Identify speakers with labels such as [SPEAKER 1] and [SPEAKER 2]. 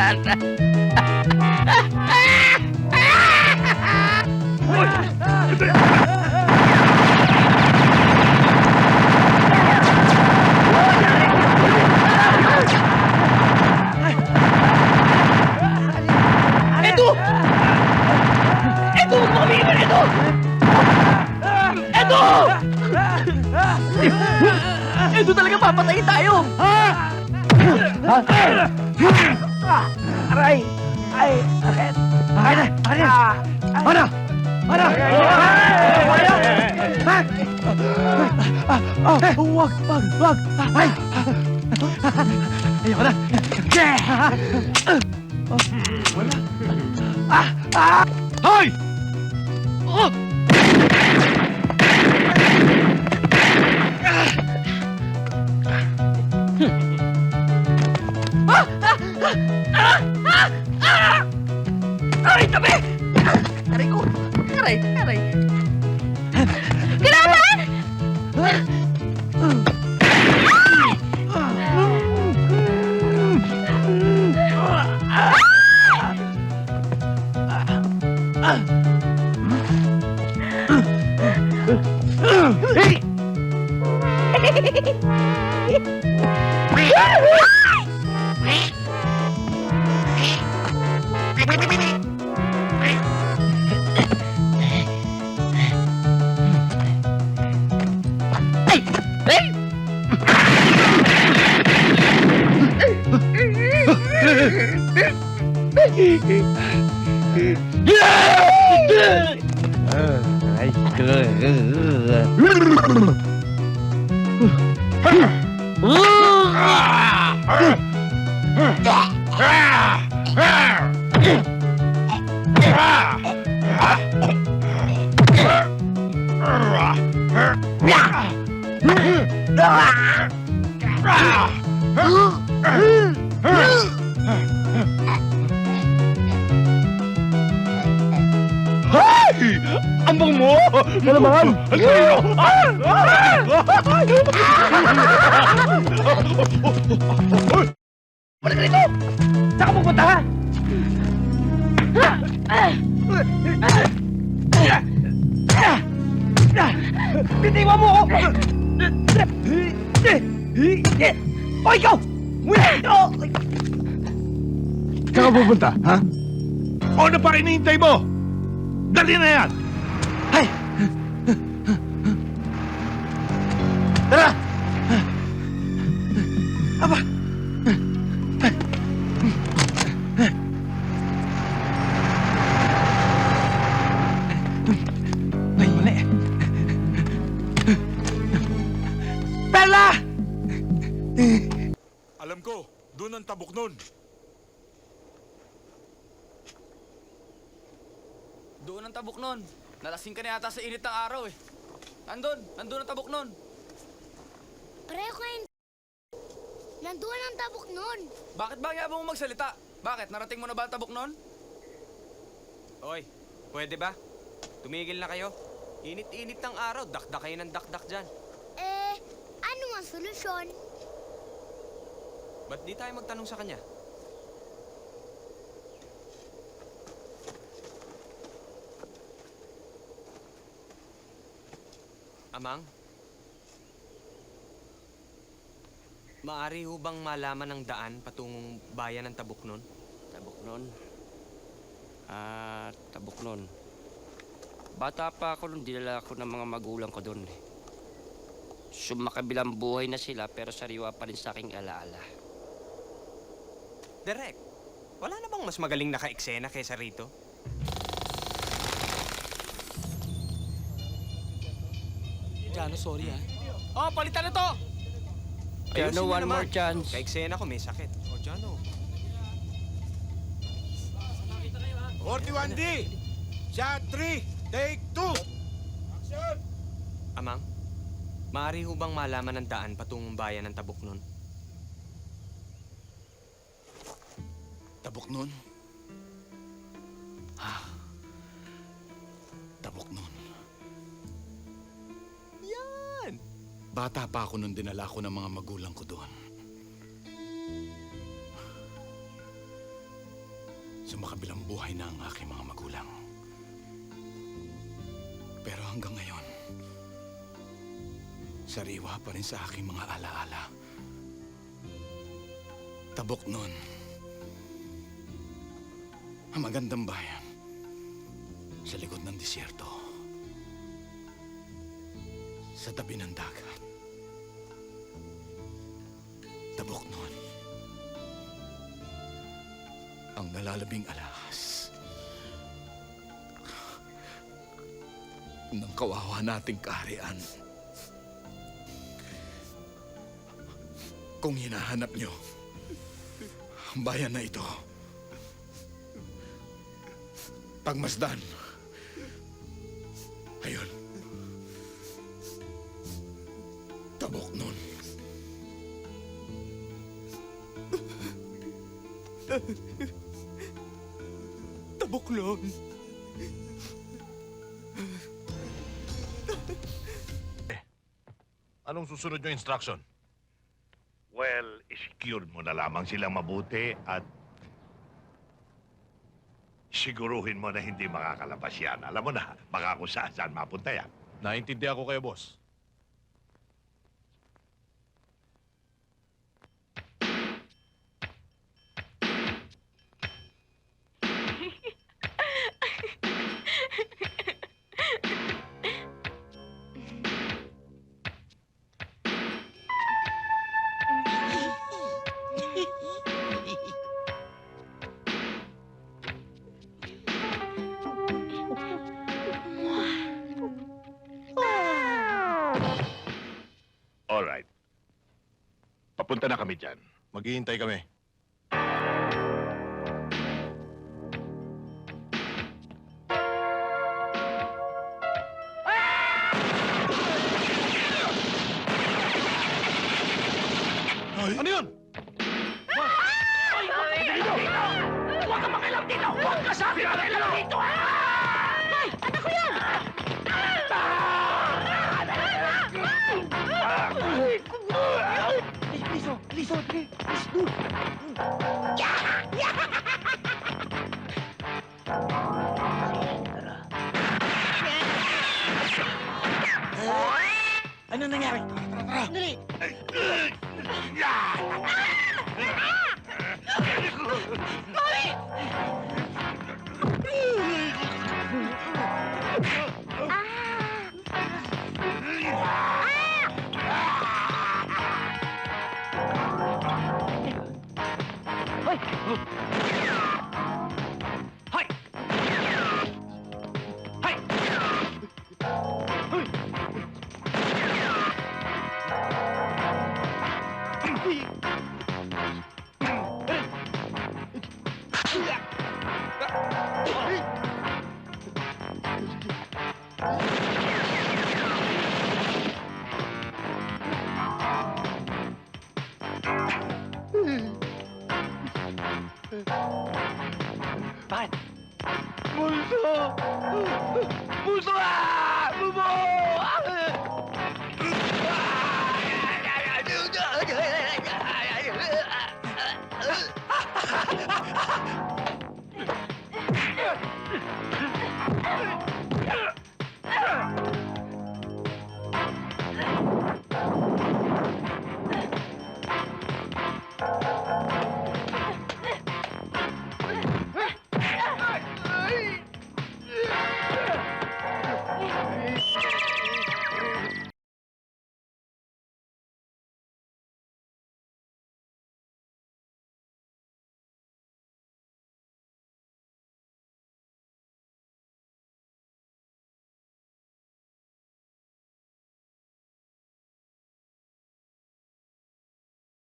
[SPEAKER 1] Edo! Edo! Huwag mo kami iwan, Edo! Edo! Edo, talaga papatayin tayo! Aray! Ay! Aray! Aray! Aray! Ano? Ano? Wag! Wag! Wag! Ay! Ayoko na! Wala! Hoy! Oh! Aray, tabi! Aray ko! Aray! Aray!
[SPEAKER 2] Kalaban!
[SPEAKER 1] Hey! Ambong mo! Ano naman? Balik ka rito! Saan ka pupunta, ha? Bitiwan mo ako! O, ikaw! Mula ito!
[SPEAKER 3] Saan ka pupunta, ha? O ano pa hinihintay mo? Dali na yan!
[SPEAKER 1] Ay! Tara! Aba! Ay, mali. Bella!
[SPEAKER 3] Alam ko, doon ang tabok nun.
[SPEAKER 4] Doon ang tabok nun. Nalasing ka na yata sa init ng araw eh. Nandun ang tabok nun.
[SPEAKER 2] Pareho kayo. Nandoon ang tabok nun.
[SPEAKER 4] Bakit ba yabang mo magsalita? Bakit? Narating mo na ba ang tabok nun? Oy, pwede ba? Tumigil na kayo. Init-init ng araw. Dakdak kayo ng dakdak dyan.
[SPEAKER 2] Ano ang solusyon?
[SPEAKER 4] Ba't di tayo magtanong sa kanya? Amang? Maari ho bang malaman ang daan patungong bayan ng Tabuknon?
[SPEAKER 5] Tabuknon? Tabuknon. Bata pa ako nung dinala ako ng mga magulang ko doon. Sumakabilang buhay na sila pero sariwa pa rin sa aking alaala.
[SPEAKER 4] Direk, wala na bang mas magaling naka-eksena kaysa rito?
[SPEAKER 1] Jano, sorry ha.
[SPEAKER 4] Oh, palitan na to!
[SPEAKER 5] Jano,
[SPEAKER 4] Ayusin mo
[SPEAKER 5] one
[SPEAKER 4] naman.
[SPEAKER 5] more chance.
[SPEAKER 4] Ka-eksena ko may sakit. Oh, Jano.
[SPEAKER 3] 41D! Shot 3! Take 2! Action!
[SPEAKER 4] Amang, maaari ho bang malaman ang daan patungong bayan ng Tabuknon?
[SPEAKER 3] Tabok nun? Tabok nun.
[SPEAKER 4] Yan!
[SPEAKER 3] Bata pa ako nung dinala ko ng mga magulang ko doon.
[SPEAKER 6] Sumakabilang buhay na ang aking mga magulang. Pero hanggang ngayon, sariwa pa rin sa aking mga alaala. Tabok nun. Ang magandang bayan sa likod ng disyerto. Sa tabi ng dagat. Tabok nun. Ang nalalabing alahas ng kawawa nating kaharian. Kung hinahanap nyo ang bayan na ito, pagmasdan. Ayun. Tabok nun. Taboklon.
[SPEAKER 3] Anong susunod yung instruction? Well, i-secure mo na lamang silang mabuti at siguruhin mo na hindi makakalabas yan. Alam mo na, baka kung saan mapunta yan.
[SPEAKER 7] Naintindihan ko kayo, boss.
[SPEAKER 3] Alright. Papunta na kami dyan.
[SPEAKER 7] Maghihintay kami.
[SPEAKER 3] Ano yun?
[SPEAKER 1] Huwag ka makialam dito! Huwag ka sabi na makialam dito! Hoy! Anak ko yan! Please, do! Ano nangyari? Dali! Hoy! Hoy!